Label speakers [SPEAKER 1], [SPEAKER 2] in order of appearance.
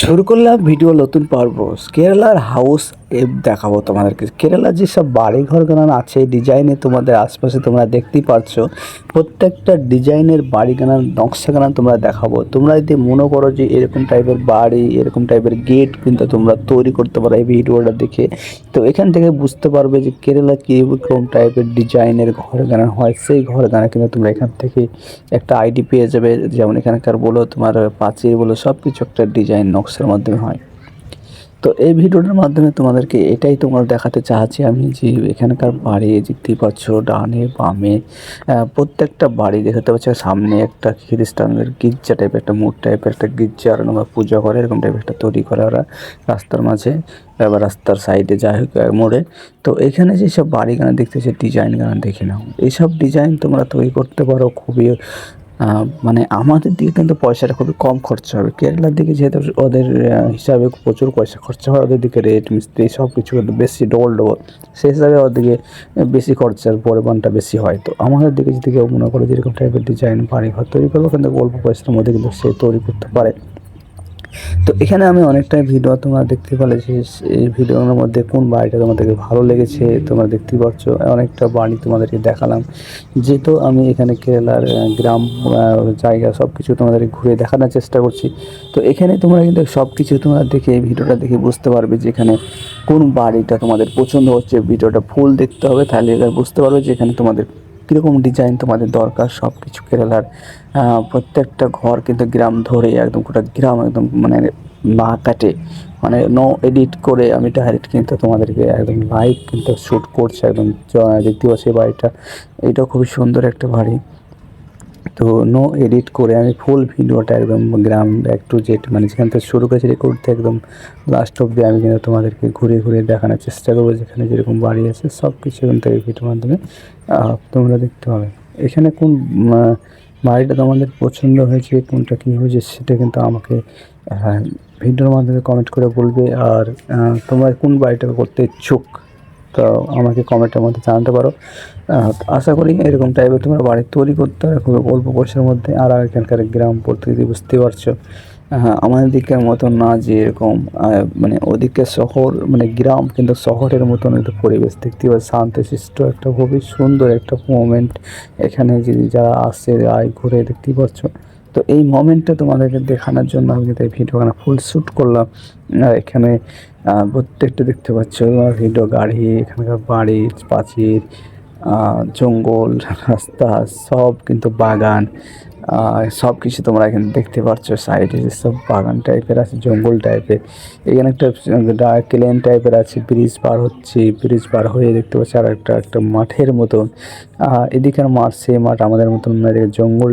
[SPEAKER 1] শুরু করলাম ভিডিও নতুন পর্ব। কেরালার হাউস দেখাবো তোমাদেরকে। কেরালার যেসব বাড়ি ঘরগানা আছে ডিজাইনে তোমাদের আশপাশে তোমরা দেখতেই পাচ্ছ, প্রত্যেকটা ডিজাইনের বাড়িগানার নকশাগানা তোমরা দেখাবো। তোমরা যদি মনে করো যে এরকম টাইপের বাড়ি, এরকম টাইপের গেট কিন্তু তোমরা তৈরি করতে পারো এই ভিডিওটা দেখে। তো এখান থেকে বুঝতে পারবে যে কেরালা কীরকম টাইপের ডিজাইনের ঘরগানা হয়। সেই ঘরগানা কিন্তু তোমরা এখান থেকে একটা আইডি পেয়ে যাবে। যেমন এখানকার বলো, তোমার প্রাচীর বলো, সব কিছু একটা ডিজাইন নকশার মাধ্যমে হয়। তো এই ভিডিওটার মাধ্যমে তোমাদেরকে এটাই তোমরা দেখাতে চাচ্ছি আমি, যে এখানকার বাড়ি দেখতেই পাচ্ছ ডানে বামে প্রত্যেকটা বাড়ি দেখতে পাচ্ছ। সামনে একটা খ্রিস্টানদের গির্জা টাইপের একটা মোড় টাইপের একটা গির্জার ওরা পূজা করে, এরকম টাইপের একটা তৈরি করে ওরা রাস্তার মাঝে বা রাস্তার সাইডে, যাই হোক মোড়ে। তো এখানে যেসব বাড়িগানা দেখতেছে ডিজাইনগানা দেখে নাও। এইসব ডিজাইন তোমরা তৈরি করতে পারো খুবই মানে আমাদের দিকে কিন্তু পয়সাটা খুবই কম খরচা হবে। কেরালার দিকে যেহেতু ওদের হিসাবে প্রচুর পয়সা খরচা হয়, ওদের দিকে রেট মিস্ত্রি সব কিছু কিন্তু বেশি ডবল ডবল, সেই হিসাবে ওদিকে বেশি খরচার পরিমাণটা বেশি হয়। তো আমাদের দিকে যদি কেউ মনে করে যেরকম টাইপের ডিজাইন বাড়ি ঘর তৈরি করবো, কিন্তু অল্প পয়সার মধ্যে কিন্তু সে তৈরি করতে পারে। তো এখানে আমি অনেকটাই ভিডিও তোমরা দেখতে পেলে যে এই ভিডিওর মধ্যে কোন বাড়িটা তোমাদেরকে ভালো লেগেছে তোমরা দেখতেই পাচ্ছ। অনেকটা বাড়ি তোমাদেরকে দেখালাম, যেহেতু আমি এখানে কেরালার গ্রাম জায়গা সব কিছু তোমাদেরকে ঘুরে দেখানোর চেষ্টা করছি। তো এখানে তোমরা কিন্তু সব কিছু তোমরা দেখে এই ভিডিওটা দেখে বুঝতে পারবে যে এখানে কোন বাড়িটা তোমাদের পছন্দ হচ্ছে। ভিডিওটা ফুল দেখতে হবে, তাহলে এবার বুঝতে পারবে যে এখানে তোমাদের কীরকম ডিজাইন তোমাদের দরকার। সব কিছু কেরালার প্রত্যেকটা ঘর কিন্তু গ্রাম ধরে একদম গোটা গ্রাম একদম মানে না কাটে, মানে নো এডিট করে আমি ডাইরেক্ট কিন্তু তোমাদেরকে একদম লাইভ কিন্তু শ্যুট করছে। একদম দেখতে পাচ্ছি বাড়িটা, এটাও খুবই সুন্দর একটা বাড়ি। তো নো এডিট করে আমি ফুল ভিডিওটা একদম গ্রাম ব্যাক টু জেড, মানে যেখান থেকে শুরু করেছি করতে একদম লাস্ট অব্দি আমি কিন্তু তোমাদেরকে ঘুরে ঘুরে দেখানোর চেষ্টা করবো। যেখানে যেরকম বাড়ি আছে সব কিছু কিন্তু এই ভিডিওর মাধ্যমে তোমরা দেখতে পাবে। এখানে কোন বাড়িটা তোমাদের পছন্দ হয়েছে, কোনটা কী হয়েছে সেটা কিন্তু আমাকে ভিডিওর মাধ্যমে কমেন্ট করে বলবে। আর তোমরা কোন বাড়িটা করতে ইচ্ছুক তো আমাকে কমেন্টের মধ্যে জানাতে পারো। আশা করি এরকম টাইপের তোমরা বাড়ি তৈরি করতে হবে খুব অল্প পয়সার মধ্যে। আর এখানকার গ্রাম প্রকৃতি বুঝতে পারছো, আমাদের দিকের মতন না যে এরকম মানে ওদিকে শহর, মানে গ্রাম কিন্তু শহরের মতন একটা পরিবেশ দেখতে পাচ্ছি। শান্তশিষ্ট একটা খুবই সুন্দর একটা মোমেন্ট এখানে যে যারা আসে ঘুরে দেখতেই পাচ্ছ। তো এই মোমেন্টটা তোমাদেরকে দেখানোর জন্য আমি কিন্তু এই ভিডিওখানে ফুল শ্যুট করলাম। এখানে প্রত্যেকটা দেখতে পাচ্ছ ভিডিও গাড়ি, এখানকার বাড়ি প্রাচীর, জঙ্গল, রাস্তা, সব কিন্তু বাগান, সব কিছু তোমরা এখানে দেখতে পাচ্ছ। সাইডে সব বাগান টাইপের আছে, জঙ্গল টাইপের। এখানে একটা ক্লেন টাইপের আছে, ব্রিজ পার হচ্ছে, ব্রিজ পার হয়ে দেখতে পাচ্ছি আর একটা মাঠের মতন। এদিকের মাঠ, সে মাঠ আমাদের মতন জঙ্গল।